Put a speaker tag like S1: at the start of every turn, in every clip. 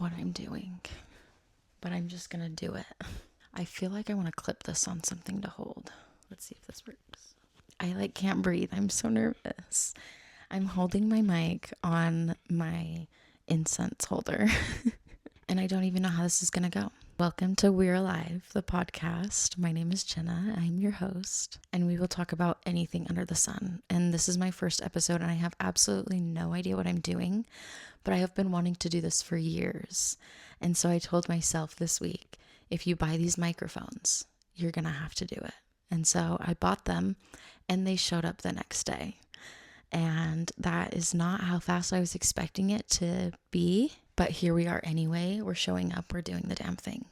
S1: what I'm doing, but I'm just gonna do it. I feel like I want to clip this on something to hold. Let's see if this works. I can't breathe. I'm so nervous. I'm holding my mic on my incense holder and I don't even know how this is gonna go. Welcome to We're Alive, the podcast. My name is Jenna. I'm your host, and we will talk about anything under the sun. And this is my first episode, and I have absolutely no idea what I'm doing, but I have been wanting to do this for years. And so I told myself this week, if you buy these microphones, you're gonna have to do it. And so I bought them, and they showed up the next day. And that is not how fast I was expecting it to be. But here we are anyway. We're showing up. We're doing the damn thing.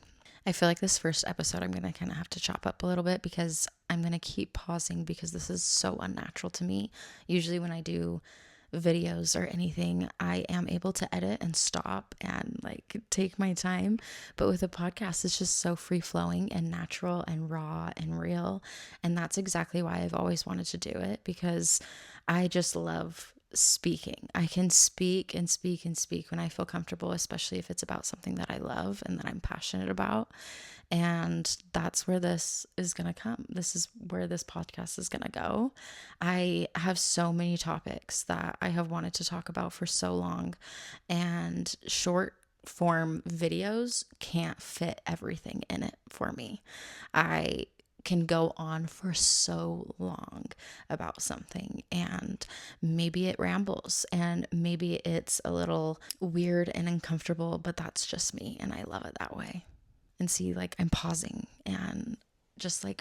S1: I feel like this first episode, I'm going to kind of have to chop up a little bit because I'm going to keep pausing because this is so unnatural to me. Usually when I do videos or anything, I am able to edit and stop and take my time. But with a podcast, it's just so free flowing and natural and raw and real. And that's exactly why I've always wanted to do it, because I just love speaking. I can speak and speak and speak when I feel comfortable, especially if it's about something that I love and that I'm passionate about. And that's where this is going to come. This is where this podcast is going to go. I have so many topics that I have wanted to talk about for so long, and short form videos can't fit everything in it for me. I can go on for so long about something, and maybe it rambles and maybe it's a little weird and uncomfortable, but that's just me and I love it that way. And see, I'm pausing and just I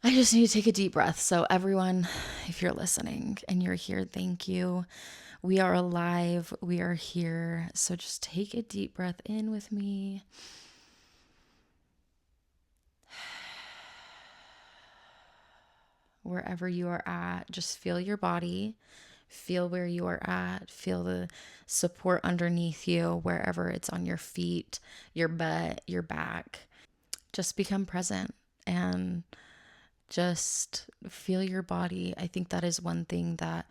S1: just need to take a deep breath. So everyone, if you're listening and you're here, thank you. We are alive. We are here. So just take a deep breath in with me. Wherever you are at, just feel your body, feel where you are at, feel the support underneath you, wherever it's on your feet, your butt, your back. Just become present and just feel your body. I think that is one thing that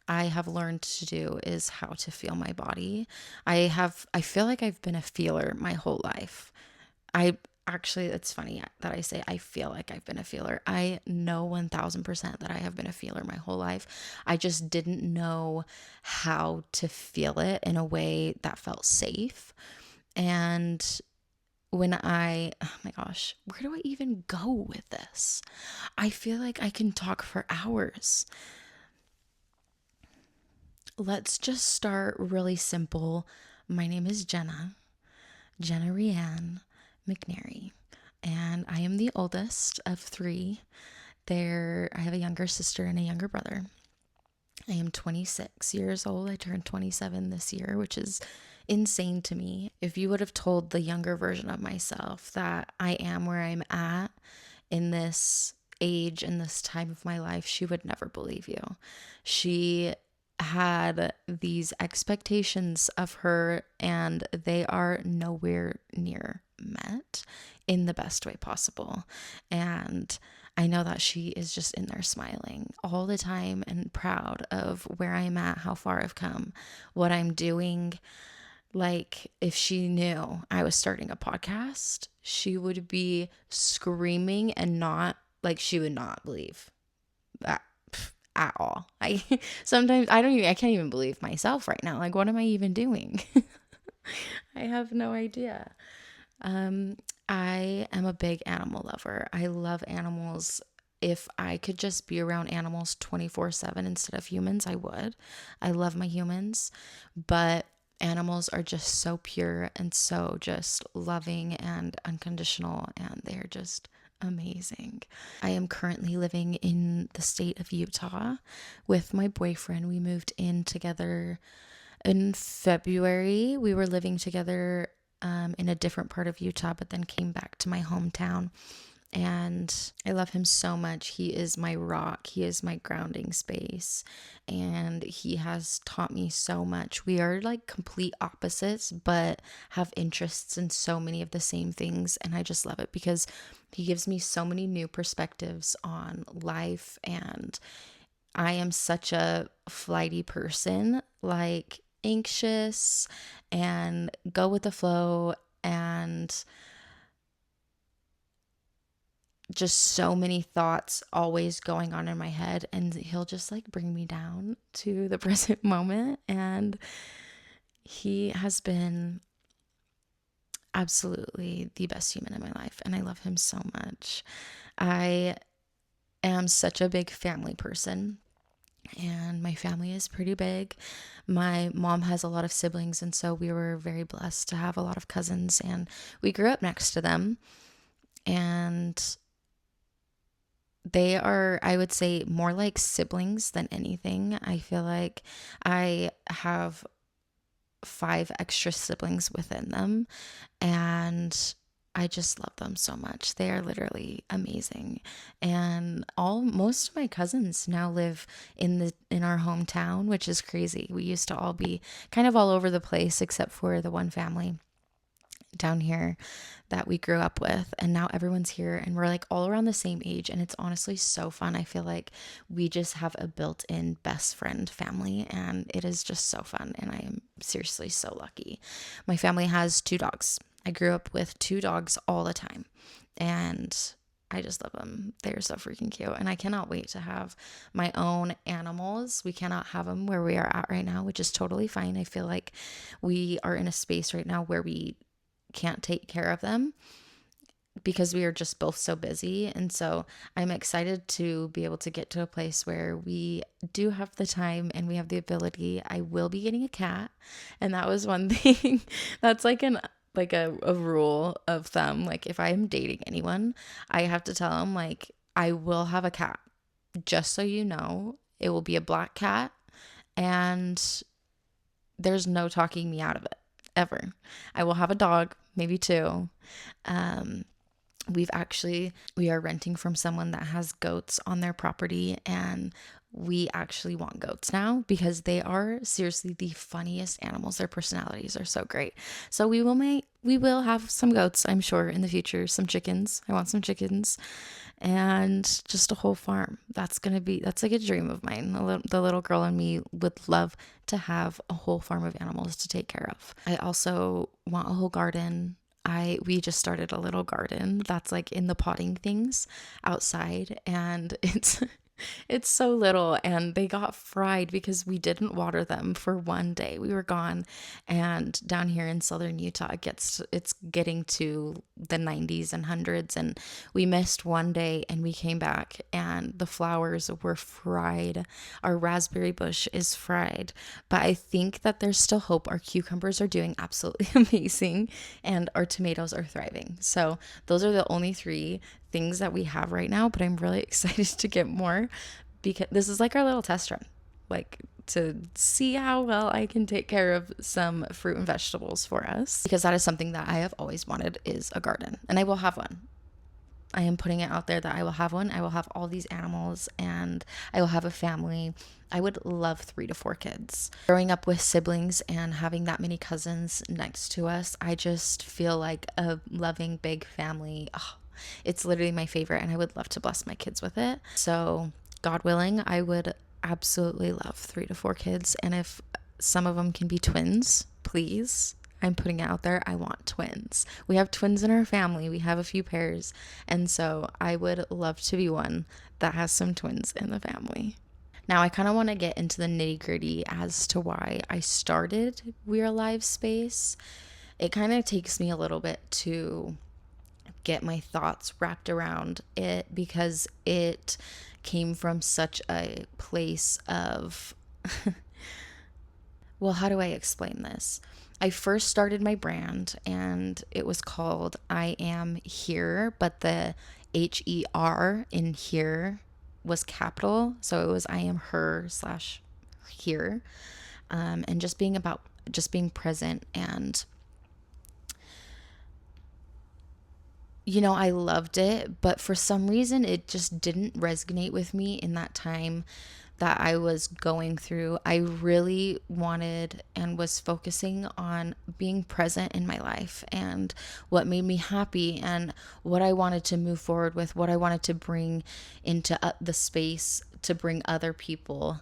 S1: I have learned to do, is how to feel my body. I feel like I've been a feeler my whole life. Actually, it's funny that I say I feel like I've been a feeler. I know 1000% that I have been a feeler my whole life. I just didn't know how to feel it in a way that felt safe. And oh my gosh, where do I even go with this? I feel like I can talk for hours. Let's just start really simple. My name is Jenna Rianne McNary, and I am the oldest of three. I have a younger sister and a younger brother. I am 26 years old. I turned 27 this year, which is insane to me. If you would have told the younger version of myself that I am where I'm at in this age, in this time of my life, she would never believe you. She had these expectations of her, and they are nowhere near met in the best way possible. And I know that she is just in there smiling all the time and proud of where I'm at, how far I've come, what I'm doing. If she knew I was starting a podcast, she would be screaming and she would not believe that at all. Sometimes I can't even believe myself right now. What am I even doing? I have no idea. I am a big animal lover. I love animals. If I could just be around animals 24/7 instead of humans, I would. I love my humans, but animals are just so pure and so just loving and unconditional, and they're just amazing. I am currently living in the state of Utah with my boyfriend. We moved in together in February. We were living together in a different part of Utah, but then came back to my hometown. And I love him so much. He is my rock. He is my grounding space. And he has taught me so much. We are complete opposites, but have interests in so many of the same things. And I just love it because he gives me so many new perspectives on life. And I am such a flighty person. anxious and go with the flow, and just so many thoughts always going on in my head, and he'll just like bring me down to the present moment. And he has been absolutely the best human in my life, and I love him so much. I am such a big family person, and my family is pretty big. My mom has a lot of siblings, and so we were very blessed to have a lot of cousins, and we grew up next to them. And they are, I would say, more like siblings than anything. I feel like I have 5 extra siblings within them, and I just love them so much. They are literally amazing. And most of my cousins now live in our hometown, which is crazy. We used to all be kind of all over the place except for the one family down here that we grew up with, and now everyone's here and we're like all around the same age, and it's honestly so fun. I feel like we just have a built-in best friend family, and it is just so fun, and I am seriously so lucky. My family has 2 dogs. I grew up with 2 dogs all the time, and I just love them. They're so freaking cute, and I cannot wait to have my own animals. We cannot have them where we are at right now, which is totally fine. I feel like we are in a space right now where we can't take care of them because we are just both so busy. And so I'm excited to be able to get to a place where we do have the time and we have the ability. I will be getting a cat, and that was one thing that's like a rule of thumb. Like if I am dating anyone, I have to tell them like I will have a cat. Just so you know, it will be a black cat, and there's no talking me out of it ever. I will have a dog, maybe 2. We are renting from someone that has goats on their property, and we actually want goats now because they are seriously the funniest animals. Their personalities are so great. So we will have some goats, I'm sure, in the future. Some chickens. I want some chickens, and just a whole farm. That's like a dream of mine. The little girl in me would love to have a whole farm of animals to take care of. I also want a whole garden. We just started a little garden that's like in the potting things outside, and it's so little, and they got fried because we didn't water them for one day. We were gone, and down here in southern Utah, it's getting to the 90s and hundreds, and we missed one day, and we came back, and the flowers were fried. Our raspberry bush is fried, but I think that there's still hope. Our cucumbers are doing absolutely amazing, and our tomatoes are thriving. So those are the only 3 things that we have right now, but I'm really excited to get more because this is like our little test run, like to see how well I can take care of some fruit and vegetables for us, because that is something that I have always wanted, is a garden, and I will have one. I am putting it out there that I will have one. I will have all these animals, and I will have a family. I would love 3 to 4 kids. Growing up with siblings and having that many cousins next to us, I just feel like a loving big family. Oh, it's literally my favorite, and I would love to bless my kids with it. So, God willing, I would absolutely love 3 to 4 kids. And if some of them can be twins, please. I'm putting it out there. I want twins. We have twins in our family. We have a few pairs. And so I would love to be one that has some twins in the family. Now, I kind of want to get into the nitty gritty as to why I started We're Alive Space. It kind of takes me a little bit to get my thoughts wrapped around it because it came from such a place of, well, how do I explain this? I first started my brand and it was called I Am Here, but the HER in here was capital. So it was I Am Her / here. And just being present. And I loved it, but for some reason it just didn't resonate with me in that time that I was going through. I really wanted and was focusing on being present in my life and what made me happy and what I wanted to move forward with, what I wanted to bring into the space to bring other people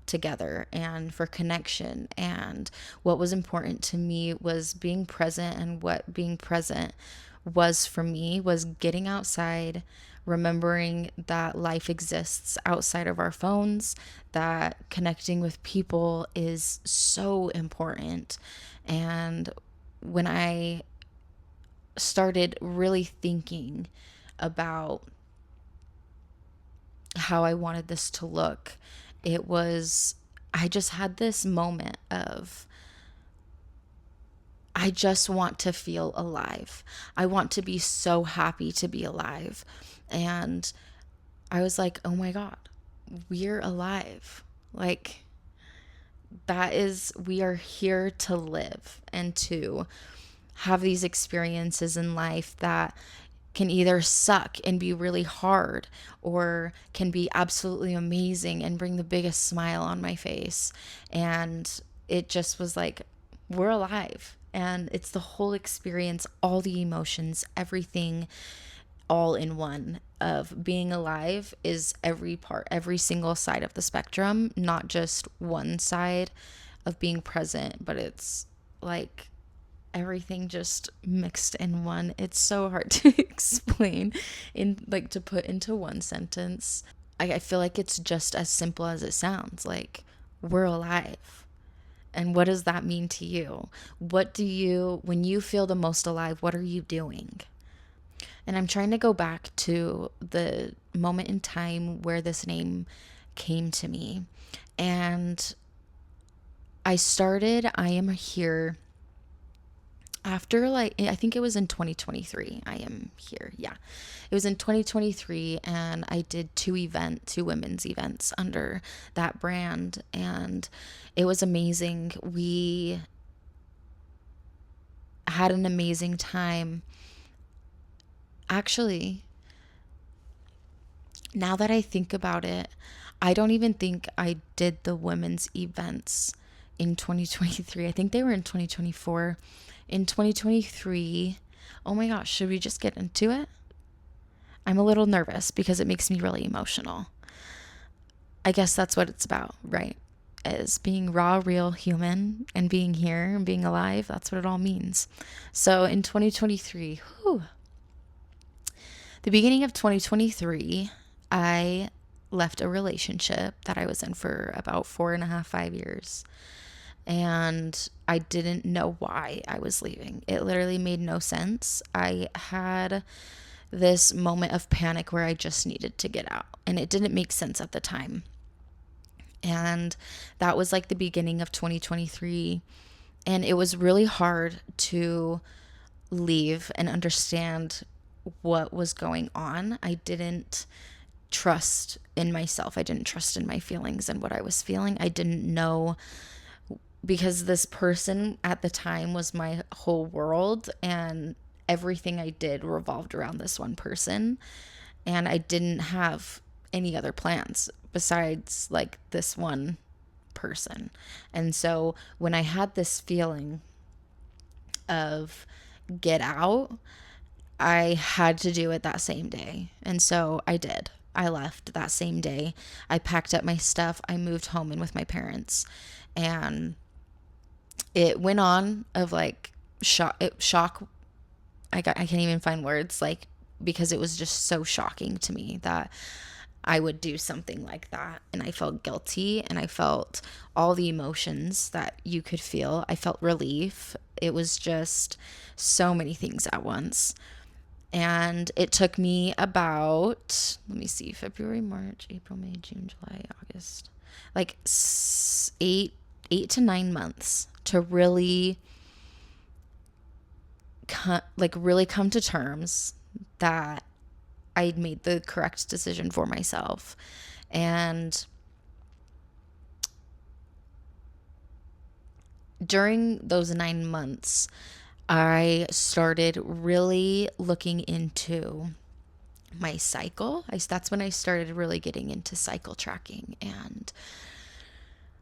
S1: together and for connection. And what was important to me was being present. And what being present was for me was getting outside, remembering that life exists outside of our phones, that connecting with people is so important. And when I started really thinking about how I wanted this to look, I just had this moment of, I just want to feel alive. I want to be so happy to be alive. And I was like, oh my God, we're alive. Like, we are here to live and to have these experiences in life that can either suck and be really hard or can be absolutely amazing and bring the biggest smile on my face. And it just was like, we're alive. And it's the whole experience, all the emotions, everything all in one of being alive is every part, every single side of the spectrum, not just one side of being present, but it's like everything just mixed in one. It's so hard to explain to put into one sentence. I feel like it's just as simple as it sounds. Like, we're alive. And what does that mean to you? When you feel the most alive, what are you doing? And I'm trying to go back to the moment in time where this name came to me. And I am here after, like, I think it was in 2023. I am here. Yeah. It was in 2023, and I did two women's events under that brand, and it was amazing. We had an amazing time. Actually, now that I think about it, I don't even think I did the women's events in 2023. I think they were in 2024. In 2023, oh my gosh, should we just get into it? I'm a little nervous because it makes me really emotional. I guess that's what it's about, right? Is being raw, real, human, and being here and being alive. That's what it all means. So in 2023, the beginning of 2023, I left a relationship that I was in for about 4.5, 5 years. And I didn't know why I was leaving. It literally made no sense. I had this moment of panic where I just needed to get out, and it didn't make sense at the time. And that was like the beginning of 2023. And it was really hard to leave and understand what was going on. I didn't trust in myself. I didn't trust in my feelings and what I was feeling. I didn't know, because this person at the time was my whole world, and everything I did revolved around this one person. And I didn't have any other plans besides like this one person. And so when I had this feeling of get out, I had to do it that same day. And so I did. I left that same day. I packed up my stuff. I moved home in with my parents. And it went on of like shock. I can't even find words, like, because it was just so shocking to me that I would do something like that. And I felt guilty, and I felt all the emotions that you could feel. I felt relief. It was just so many things at once. And it took me about, let me see, February, March, April, May, June, July, August, like 8 to 9 months to really come to terms that I made the correct decision for myself. And during those 9 months, I started really looking into my cycle. That's when I started really getting into cycle tracking, and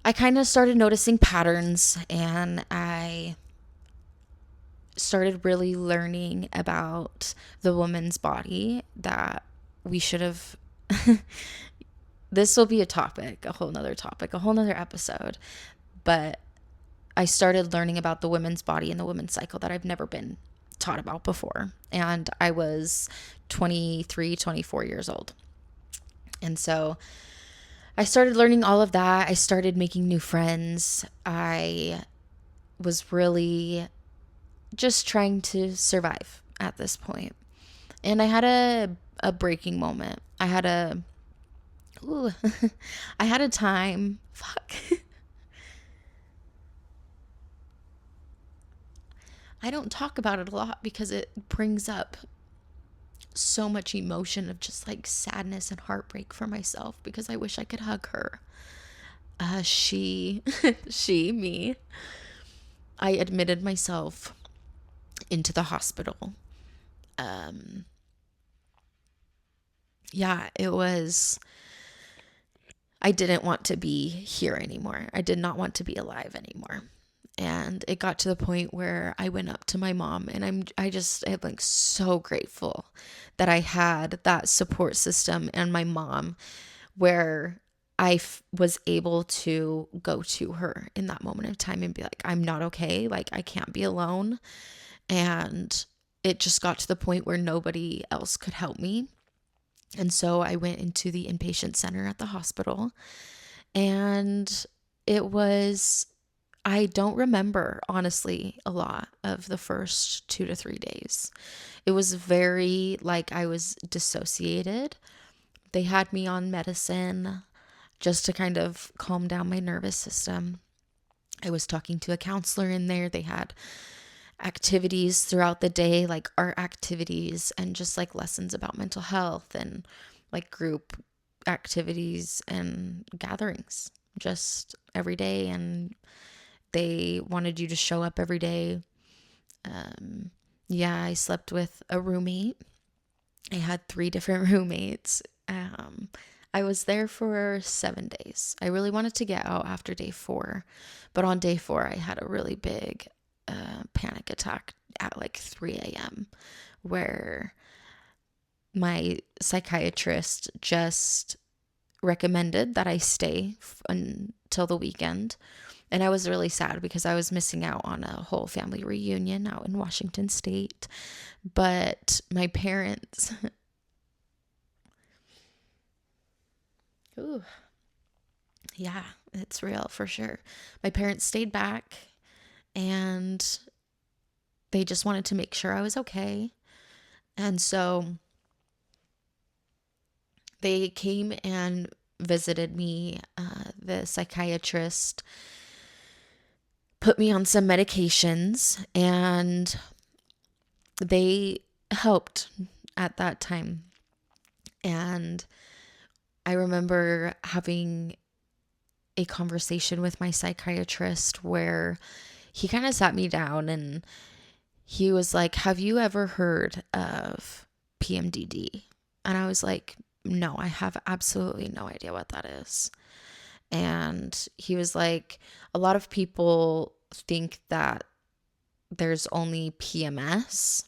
S1: I kind of started noticing patterns, and I started really learning about the woman's body that we should have this will be a topic, a whole nother topic, a whole nother episode. But I started learning about the women's body and the women's cycle that I've never been taught about before. And I was 23, 24 years old. And so I started learning all of that. I started making new friends. I was really just trying to survive at this point. And I had a breaking moment. I had a I had a time. Fuck. I don't talk about it a lot because it brings up so much emotion of just like sadness and heartbreak for myself because I wish I could hug her. Me. I admitted myself into the hospital. Yeah, it was, I didn't want to be here anymore. I did not want to be alive anymore. And it got to the point where I went up to my mom, and I'm like so grateful that I had that support system and my mom where I was able to go to her in that moment of time and be like, I'm not okay. Like, I can't be alone. And it just got to the point where nobody else could help me. And so I went into the inpatient center at the hospital, and it was, I don't remember, honestly, a lot of the first 2 to 3 days. It was very like I was dissociated. They had me on medicine just to kind of calm down my nervous system. I was talking to a counselor in there. They had activities throughout the day, like art activities and just like lessons about mental health and like group activities and gatherings just every day. And they wanted you to show up every day. Yeah, I slept with a roommate. I had 3 different roommates. I was there for 7 days. I really wanted to get out after day 4, but on day 4, I had a really big panic attack at like 3 a.m. where my psychiatrist just recommended that I stay until the weekend. And I was really sad because I was missing out on a whole family reunion out in Washington State. But my parents, ooh, yeah, it's real for sure. My parents stayed back, and they just wanted to make sure I was okay. And so they came and visited me. The psychiatrist put me on some medications, and they helped at that time. And I remember having a conversation with my psychiatrist where he kind of sat me down and he was like, have you ever heard of PMDD? And I was like, no, I have absolutely no idea what that is. And he was like, a lot of people think that there's only PMS,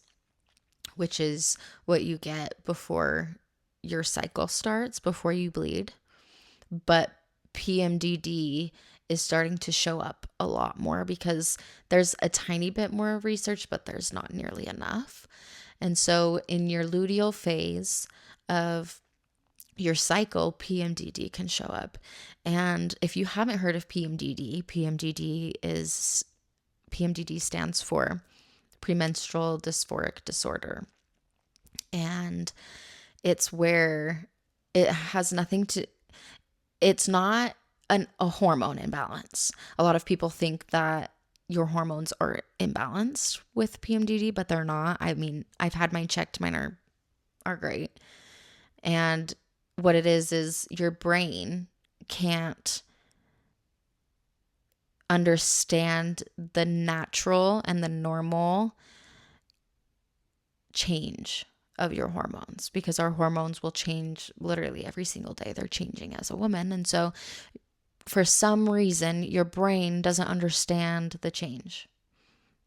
S1: which is what you get before your cycle starts, before you bleed. But PMDD is starting to show up a lot more because there's a tiny bit more research, but there's not nearly enough. And so in your luteal phase of your cycle, PMDD can show up. And if you haven't heard of PMDD stands for premenstrual dysphoric disorder. And it's where it has nothing to, it's not a hormone imbalance. A lot of people think that your hormones are imbalanced with PMDD, but they're not. I mean, I've had mine checked. Mine are great. And what it is your brain can't understand the natural and the normal change of your hormones, because our hormones will change literally every single day. They're changing as a woman. And so for some reason, your brain doesn't understand the change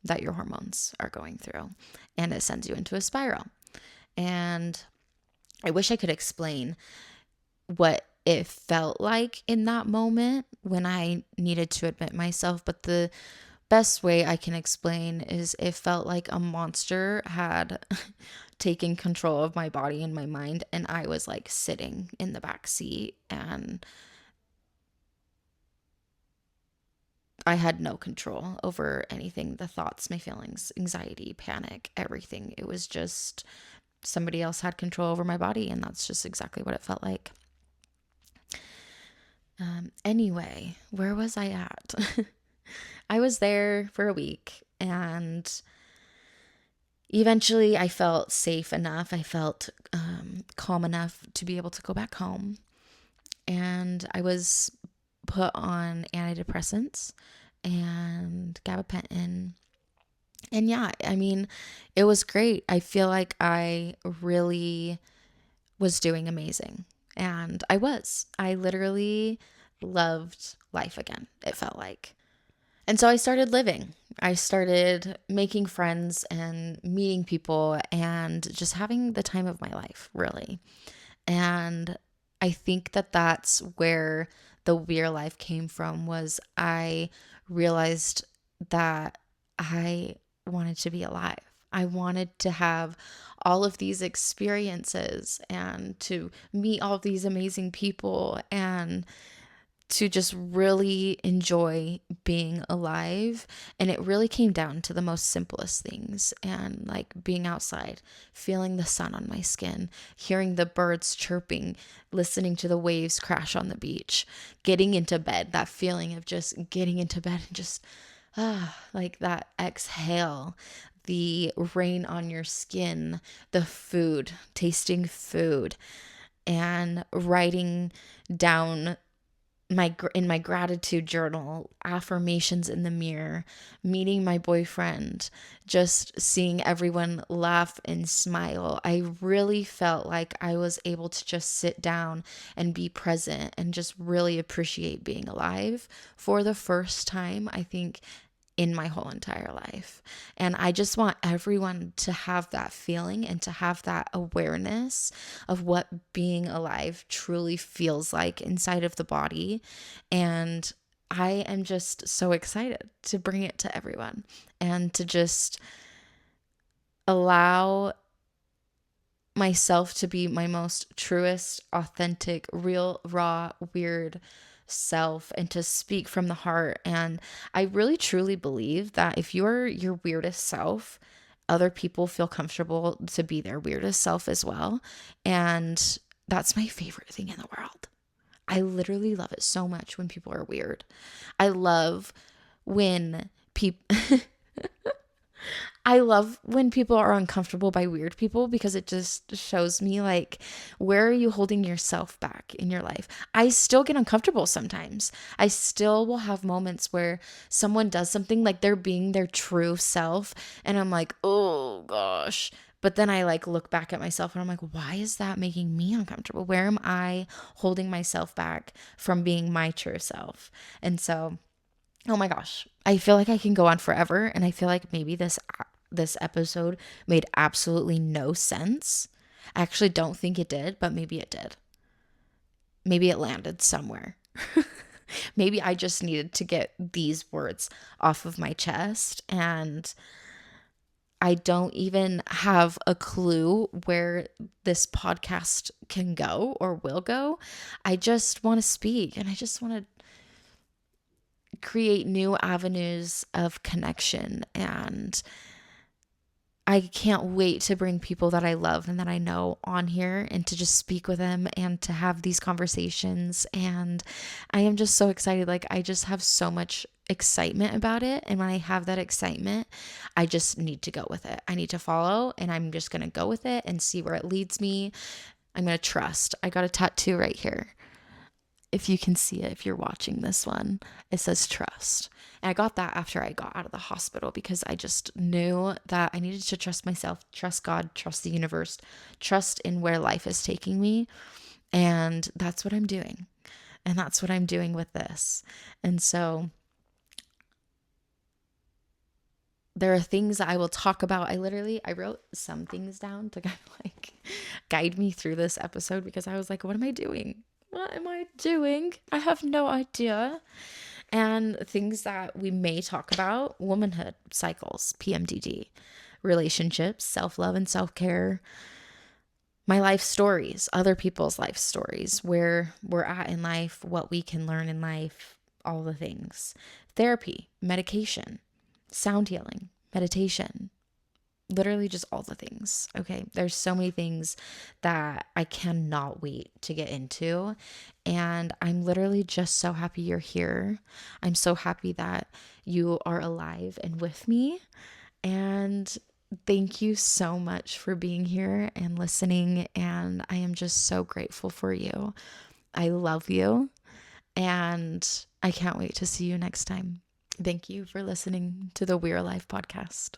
S1: that your hormones are going through, and it sends you into a spiral. And I wish I could explain what it felt like in that moment when I needed to admit myself. But the best way I can explain is it felt like a monster had taken control of my body and my mind, and I was like sitting in the back seat, and I had no control over anything, the thoughts, my feelings, anxiety, panic, everything. It was just somebody else had control over my body, and that's just exactly what it felt like. Anyway, where was I at? I was there for a week, and eventually I felt safe enough. I felt calm enough to be able to go back home, and I was put on antidepressants and gabapentin. And yeah, I mean, it was great. I feel like I really was doing amazing. And I was. I literally loved life again, it felt like. And so I started living. I started making friends and meeting people and just having the time of my life, really. And I think that that's where the Weir Life came from, was I realized that I wanted to be alive. I wanted to have all of these experiences and to meet all of these amazing people and to just really enjoy being alive. And it really came down to the most simplest things, and like being outside, feeling the sun on my skin, hearing the birds chirping, listening to the waves crash on the beach, getting into bed, that feeling of just getting into bed and just like that exhale, the rain on your skin, the food, tasting food, and writing down in my gratitude journal, affirmations in the mirror, meeting my boyfriend, just seeing everyone laugh and smile. I really felt like I was able to just sit down and be present and just really appreciate being alive for the first time, I think, in my whole entire life. And I just want everyone to have that feeling and to have that awareness of what being alive truly feels like inside of the body. And I am just so excited to bring it to everyone and to just allow myself to be my most truest, authentic, real, raw, weird self, and to speak from the heart. And I really truly believe that if you're your weirdest self, other people feel comfortable to be their weirdest self as well. And that's my favorite thing in the world. I literally love it so much when people are weird. I love when people I love when people are uncomfortable by weird people, because it just shows me like, where are you holding yourself back in your life? I still get uncomfortable sometimes. I still will have moments where someone does something like they're being their true self, and I'm like, oh gosh. But then I like look back at myself and I'm like, why is that making me uncomfortable? Where am I holding myself back from being my true self? And so, oh my gosh, I feel like I can go on forever, and I feel like maybe this episode made absolutely no sense. I actually don't think it did, but maybe it did. Maybe it landed somewhere. Maybe I just needed to get these words off of my chest, and I don't even have a clue where this podcast can go or will go. I just want to speak, and I just want to create new avenues of connection, and I can't wait to bring people that I love and that I know on here and to just speak with them and to have these conversations. And I am just so excited. Like, I just have so much excitement about it. And when I have that excitement, I just need to go with it. I need to follow, and I'm just going to go with it and see where it leads me. I'm going to trust. I got a tattoo right here. If you can see it, if you're watching this one, it says trust. And I got that after I got out of the hospital, because I just knew that I needed to trust myself, trust God, trust the universe, trust in where life is taking me. And that's what I'm doing. And that's what I'm doing with this. And so there are things that I will talk about. I wrote some things down to kind of like guide me through this episode, because I was like, what am I doing? What am I doing? I have no idea. And things that we may talk about: womanhood, cycles, PMDD, relationships, self love and self care, my life stories, other people's life stories, where we're at in life, what we can learn in life, all the things. Therapy, medication, sound healing, meditation, literally just all the things. Okay. There's so many things that I cannot wait to get into. And I'm literally just so happy you're here. I'm so happy that you are alive and with me. And thank you so much for being here and listening. And I am just so grateful for you. I love you. And I can't wait to see you next time. Thank you for listening to the We're Alive podcast.